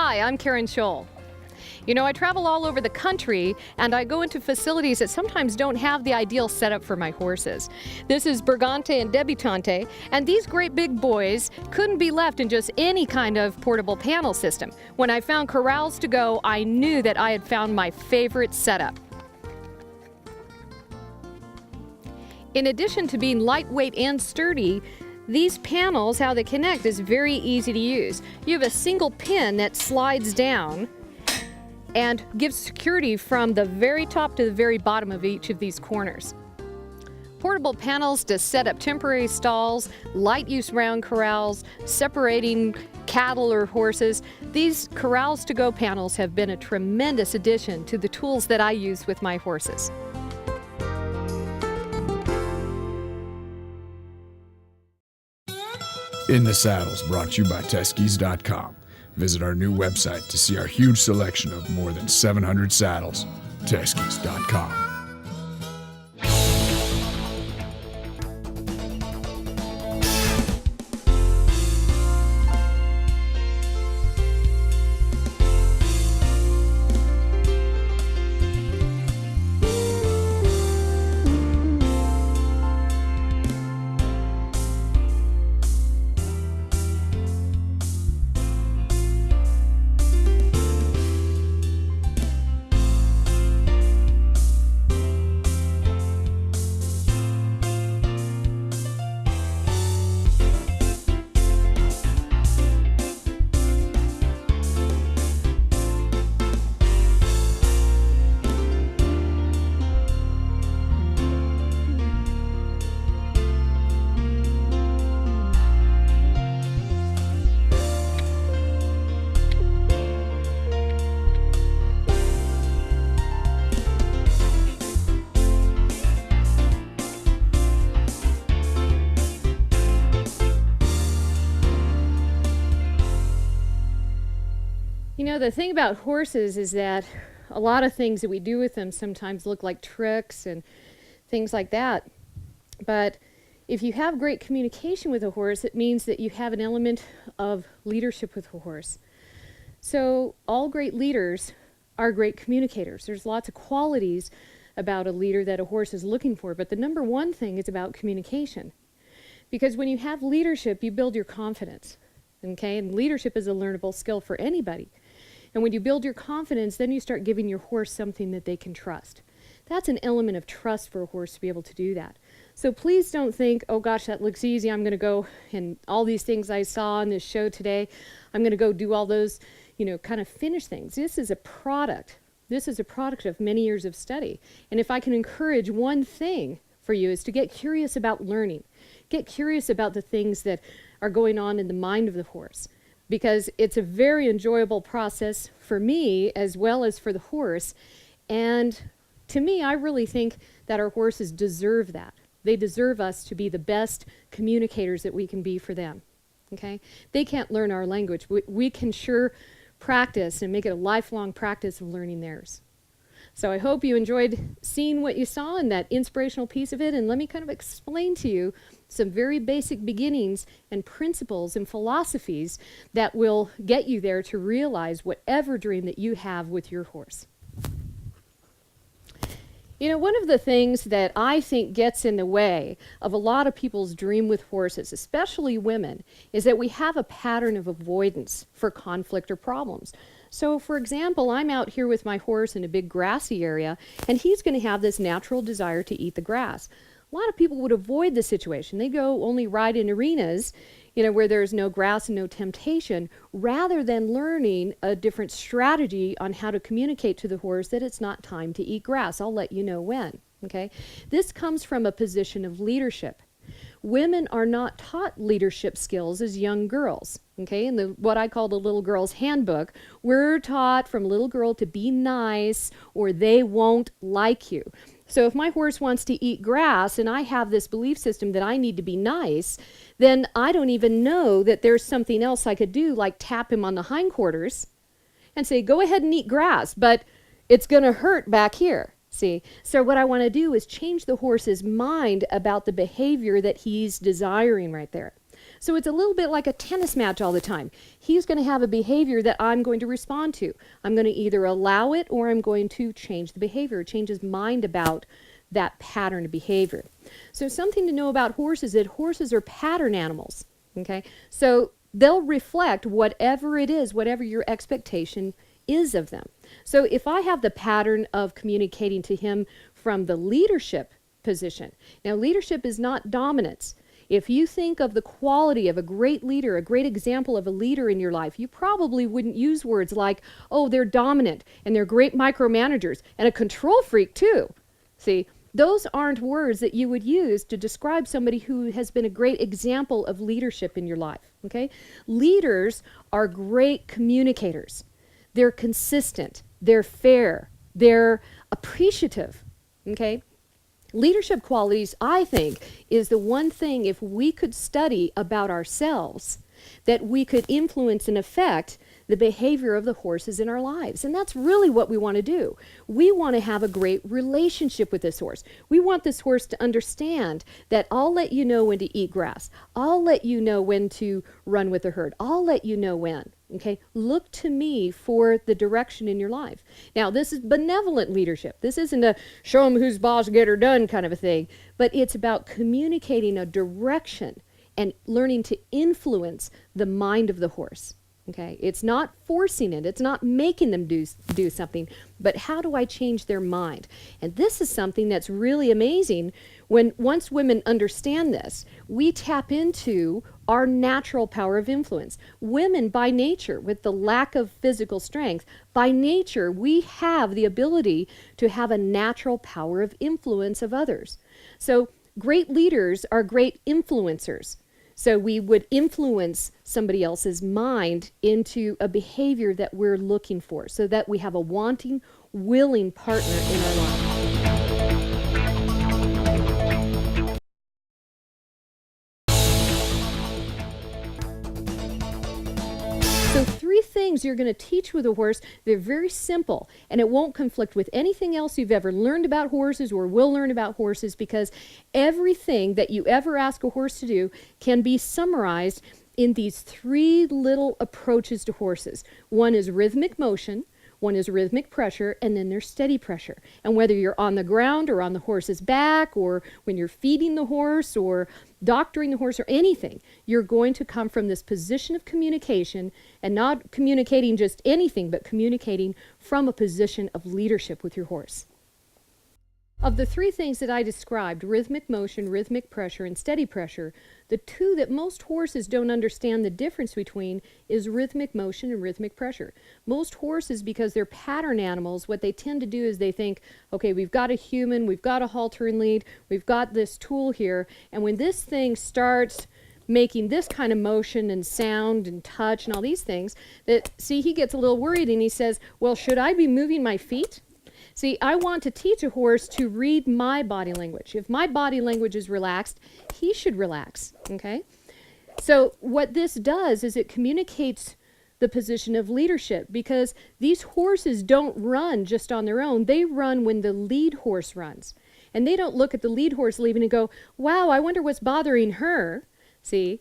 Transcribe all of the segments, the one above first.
Hi, I'm Karen Scholl. You know, I travel all over the country and I go into facilities that sometimes don't have the ideal setup for my horses. This is Bergante and Debutante, and these great big boys couldn't be left in just any kind of portable panel system. When I found corrals to go, I knew that I had found my favorite setup. In addition to being lightweight and sturdy, these panels, how they connect, is very easy to use. You have a single pin that slides down and gives security from the very top to the very bottom of each of these corners. Portable panels to set up temporary stalls, light use round corrals, separating cattle or horses. These corrals to go panels have been a tremendous addition to the tools that I use with my horses. In the Saddles, brought to you by Teskis.com. Visit our new website to see our huge selection of more than 700 saddles. Teskis.com. You know, the thing about horses is that a lot of things that we do with them sometimes look like tricks and things like that. But if you have great communication with a horse, it means that you have an element of leadership with a horse. So all great leaders are great communicators. There's lots of qualities about a leader that a horse is looking for, but the number one thing is about communication. Because when you have leadership, you build your confidence. Okay? And leadership is a learnable skill for anybody. And when you build your confidence, then you start giving your horse something that they can trust. That's an element of trust for a horse to be able to do that. So please don't think, oh gosh, that looks easy. I'm going to go and all these things I saw on this show today, I'm going to go do all those, kind of finish things. This is a product. This is a product of many years of study. And if I can encourage one thing for you is to get curious about learning. Get curious about the things that are going on in the mind of the horse, because it's a very enjoyable process for me as well as for the horse. And to me, I really think that our horses deserve that. They deserve us to be the best communicators that we can be for them. Okay? They can't learn our language. We can sure practice and make it a lifelong practice of learning theirs. So I hope you enjoyed seeing what you saw and that inspirational piece of it. And let me kind of explain to you some very basic beginnings and principles and philosophies that will get you there to realize whatever dream that you have with your horse. You know, one of the things that I think gets in the way of a lot of people's dream with horses, especially women, is that we have a pattern of avoidance for conflict or problems. So, for example, I'm out here with my horse in a big grassy area, and he's going to have this natural desire to eat the grass. A lot of people would avoid the situation. They go only ride in arenas, where there's no grass and no temptation, rather than learning a different strategy on how to communicate to the horse that it's not time to eat grass. I'll let you know when, okay? This comes from a position of leadership. Women are not taught leadership skills as young girls, okay? In what I call the little girl's handbook, we're taught from little girl to be nice or they won't like you. So if my horse wants to eat grass and I have this belief system that I need to be nice, then I don't even know that there's something else I could do, like tap him on the hindquarters and say, go ahead and eat grass, but it's going to hurt back here. See, so what I want to do is change the horse's mind about the behavior that he's desiring right there. So it's a little bit like a tennis match all the time. He's going to have a behavior that I'm going to respond to. I'm going to either allow it or I'm going to change the behavior, change his mind about that pattern of behavior. So something to know about horses is that horses are pattern animals. Okay, so they'll reflect whatever it is, whatever your expectation is of them. So if I have the pattern of communicating to him from the leadership position, now leadership is not dominance. If you think of the quality of a great leader, a great example of a leader in your life, you probably wouldn't use words like, oh, they're dominant and they're great micromanagers and a control freak too. See, those aren't words that you would use to describe somebody who has been a great example of leadership in your life, okay? Leaders are great communicators. They're consistent, they're fair, they're appreciative, okay? Leadership qualities, I think, is the one thing, if we could study about ourselves, that we could influence and affect the behavior of the horses in our lives. And that's really what we want to do. We want to have a great relationship with this horse. We want this horse to understand that I'll let you know when to eat grass. I'll let you know when to run with the herd. I'll let you know when. Okay? Look to me for the direction in your life. Now, this is benevolent leadership. This isn't a show them who's boss, get her done kind of a thing, but it's about communicating a direction and learning to influence the mind of the horse. Okay, it's not forcing it, it's not making them do something, but how do I change their mind? And this is something that's really amazing. Once women understand this, we tap into our natural power of influence. Women, by nature, with the lack of physical strength, by nature, we have the ability to have a natural power of influence of others. So great leaders are great influencers. So we would influence somebody else's mind into a behavior that we're looking for, so that we have a wanting, willing partner in our life. So 3 things you're going to teach with a horse. They're very simple, and it won't conflict with anything else you've ever learned about horses or will learn about horses, because everything that you ever ask a horse to do can be summarized in these 3 little approaches to horses. One is rhythmic motion, one is rhythmic pressure, and then there's steady pressure. And whether you're on the ground or on the horse's back, or when you're feeding the horse or doctoring the horse or anything, you're going to come from this position of communication, and not communicating just anything, but communicating from a position of leadership with your horse. Of the 3 things that I described, rhythmic motion, rhythmic pressure, and steady pressure, the 2 that most horses don't understand the difference between is rhythmic motion and rhythmic pressure. Most horses, because they're pattern animals, what they tend to do is they think, okay, we've got a human, we've got a halter and lead, we've got this tool here, and when this thing starts making this kind of motion and sound and touch and all these things, he gets a little worried and he says, well, should I be moving my feet? See, I want to teach a horse to read my body language. If my body language is relaxed, he should relax, okay? So what this does is it communicates the position of leadership, because these horses don't run just on their own. They run when the lead horse runs. And they don't look at the lead horse leaving and go, wow, I wonder what's bothering her. See,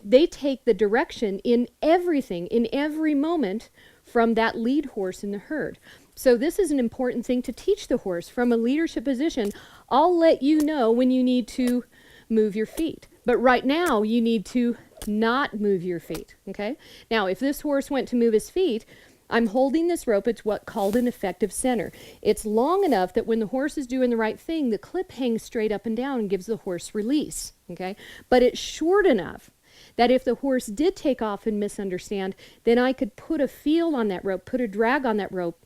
they take the direction in everything, in every moment, from that lead horse in the herd. So this is an important thing to teach the horse from a leadership position. I'll let you know when you need to move your feet. But right now, you need to not move your feet, okay? Now, if this horse went to move his feet, I'm holding this rope. It's what's called an effective center. It's long enough that when the horse is doing the right thing, the clip hangs straight up and down and gives the horse release, okay? But it's short enough that if the horse did take off and misunderstand, then I could put a feel on that rope, put a drag on that rope,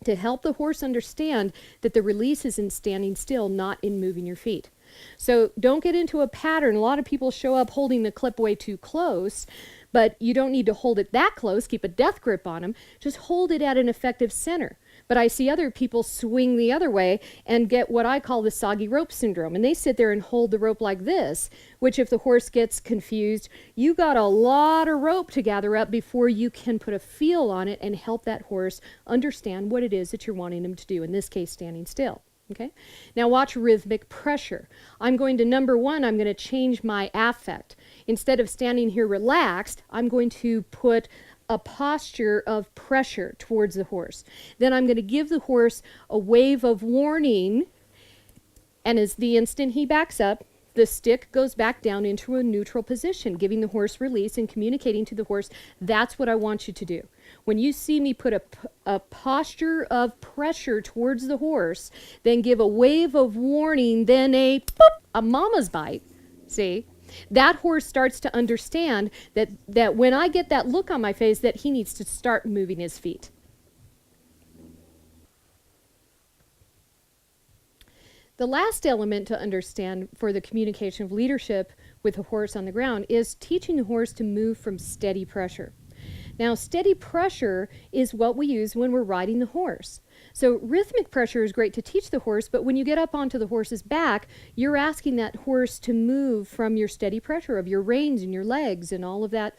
to help the horse understand that the release is in standing still, not in moving your feet. So don't get into a pattern. A lot of people show up holding the clip way too close, but you don't need to hold it that close. Keep a death grip on them. Just hold it at an effective center. But I see other people swing the other way and get what I call the soggy rope syndrome. And they sit there and hold the rope like this, which if the horse gets confused, you got a lot of rope to gather up before you can put a feel on it and help that horse understand what it is that you're wanting him to do, in this case, standing still. Okay? Now watch rhythmic pressure. I'm going to, number 1, I'm going to change my affect. instead of standing here relaxed, I'm going to put a posture of pressure towards the horse. Then I'm going to give the horse a wave of warning, and as the instant he backs up, the stick goes back down into a neutral position, giving the horse release and communicating to the horse, that's what I want you to do. When you see me put a posture of pressure towards the horse, then give a wave of warning, then a boop, a mama's bite, see? That horse starts to understand that when I get that look on my face, that he needs to start moving his feet. The last element to understand for the communication of leadership with a horse on the ground is teaching the horse to move from steady pressure. Now, steady pressure is what we use when we're riding the horse. So rhythmic pressure is great to teach the horse, but when you get up onto the horse's back, you're asking that horse to move from your steady pressure of your reins and your legs and all of that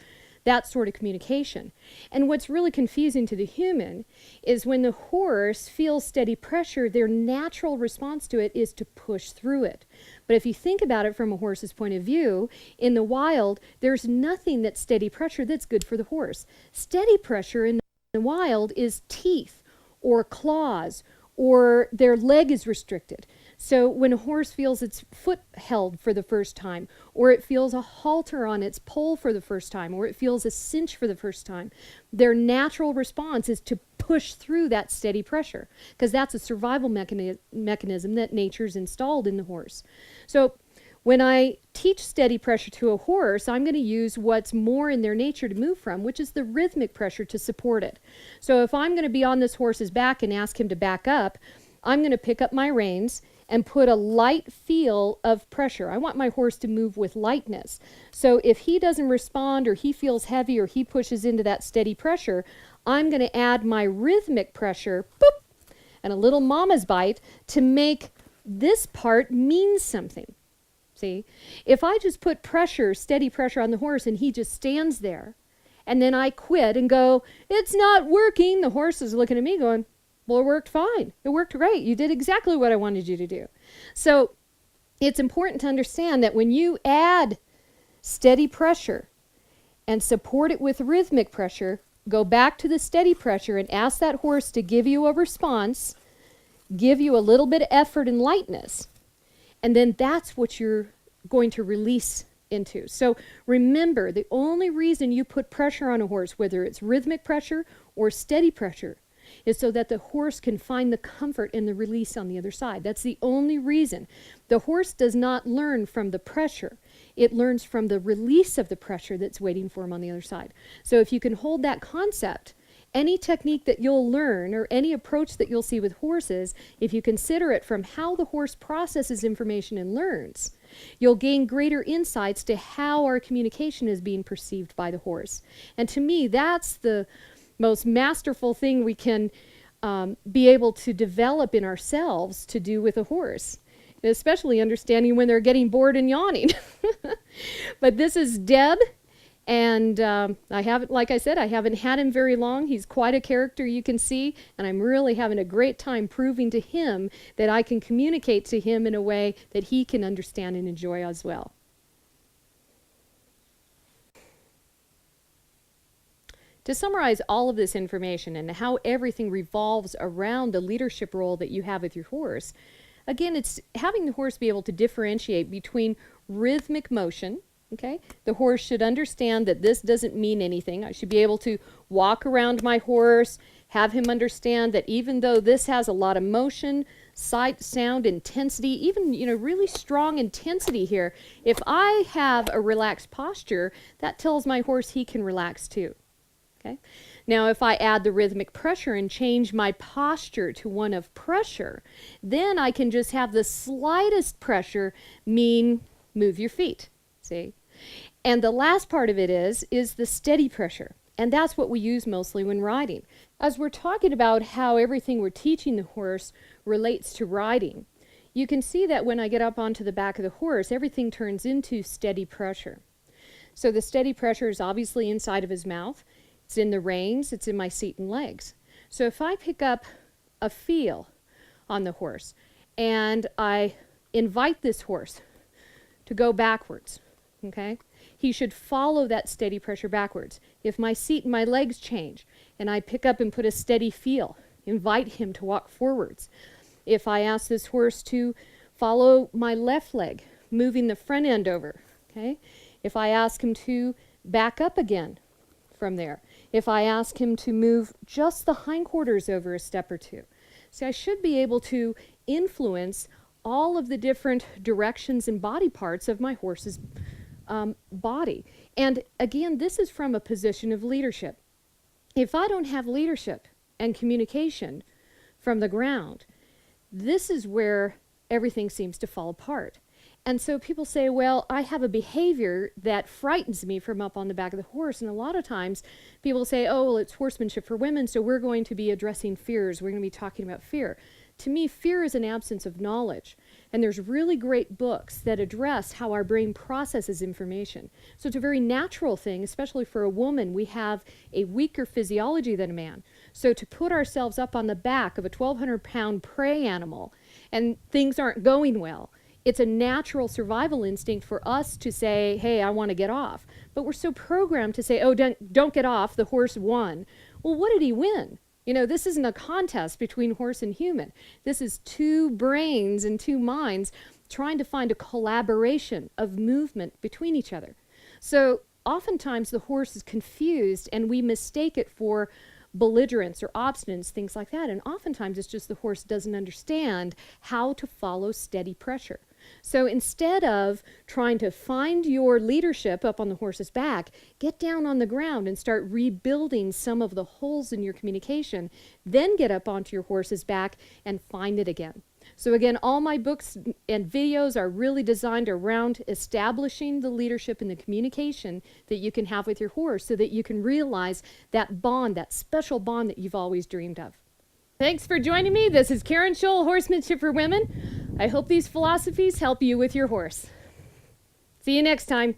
sort of communication. And what's really confusing to the human is when the horse feels steady pressure, their natural response to it is to push through it. But if you think about it from a horse's point of view, in the wild, there's nothing that's steady pressure that's good for the horse. Steady pressure in the wild is teeth or claws, or their leg is restricted. So when a horse feels its foot held for the first time, or it feels a halter on its pole for the first time, or it feels a cinch for the first time, their natural response is to push through that steady pressure, because that's a survival mechanism that nature's installed in the horse. So when I teach steady pressure to a horse, I'm going to use what's more in their nature to move from, which is the rhythmic pressure to support it. So if I'm going to be on this horse's back and ask him to back up, I'm going to pick up my reins and put a light feel of pressure. I want my horse to move with lightness. So if he doesn't respond, or he feels heavy, or he pushes into that steady pressure, I'm going to add my rhythmic pressure, boop, and a little mama's bite to make this part mean something. See, if I just put pressure, steady pressure on the horse, and he just stands there, and then I quit and go, it's not working, the horse is looking at me going, well, it worked fine. It worked great. You did exactly what I wanted you to do. So it's important to understand that when you add steady pressure and support it with rhythmic pressure, go back to the steady pressure and ask that horse to give you a response, give you a little bit of effort and lightness, and then that's what you're going to release into. So remember, the only reason you put pressure on a horse, whether it's rhythmic pressure or steady pressure, is so that the horse can find the comfort in the release on the other side. That's the only reason. The horse does not learn from the pressure. It learns from the release of the pressure that's waiting for him on the other side. So if you can hold that concept, any technique that you'll learn or any approach that you'll see with horses, if you consider it from how the horse processes information and learns, you'll gain greater insights to how our communication is being perceived by the horse. And to me, that's the most masterful thing we can be able to develop in ourselves to do with a horse, especially understanding when they're getting bored and yawning. But this is Deb, and I haven't, like I said, I haven't had him very long. He's quite a character, you can see, and I'm really having a great time proving to him that I can communicate to him in a way that he can understand and enjoy as well. To summarize all of this information and how everything revolves around the leadership role that you have with your horse, again, it's having the horse be able to differentiate between rhythmic motion. Okay, the horse should understand that this doesn't mean anything. I should be able to walk around my horse, have him understand that even though this has a lot of motion, sight, sound, intensity, even, really strong intensity here, if I have a relaxed posture, that tells my horse he can relax too. Okay. Now, if I add the rhythmic pressure and change my posture to one of pressure, then I can just have the slightest pressure mean move your feet. See? And the last part of it is the steady pressure. And that's what we use mostly when riding. As we're talking about how everything we're teaching the horse relates to riding, you can see that when I get up onto the back of the horse, everything turns into steady pressure. So the steady pressure is obviously inside of his mouth. It's in the reins, it's in my seat and legs. So if I pick up a feel on the horse and I invite this horse to go backwards, okay, he should follow that steady pressure backwards. If my seat and my legs change and I pick up and put a steady feel, invite him to walk forwards. If I ask this horse to follow my left leg, moving the front end over, okay? If I ask him to back up again from there, if I ask him to move just the hindquarters over a step or two. See, I should be able to influence all of the different directions and body parts of my horse's body. And again, this is from a position of leadership. If I don't have leadership and communication from the ground, this is where everything seems to fall apart. And so people say, well, I have a behavior that frightens me from up on the back of the horse. And a lot of times people say, oh, well, it's horsemanship for women, so we're going to be addressing fears. We're going to be talking about fear. To me, fear is an absence of knowledge. And there's really great books that address how our brain processes information. So it's a very natural thing, especially for a woman. We have a weaker physiology than a man. So to put ourselves up on the back of a 1,200-pound prey animal and things aren't going well, it's a natural survival instinct for us to say, hey, I want to get off. But we're so programmed to say, oh, don't get off, the horse won. Well, what did he win? You know, this isn't a contest between horse and human. This is two brains and two minds trying to find a collaboration of movement between each other. So oftentimes the horse is confused and we mistake it for belligerence or obstinance, things like that. And oftentimes it's just the horse doesn't understand how to follow steady pressure. So instead of trying to find your leadership up on the horse's back, get down on the ground and start rebuilding some of the holes in your communication, then get up onto your horse's back and find it again. So again, all my books and videos are really designed around establishing the leadership and the communication that you can have with your horse so that you can realize that bond, that special bond that you've always dreamed of. Thanks for joining me. This is Karen Scholl, Horsemanship for Women. I hope these philosophies help you with your horse. See you next time.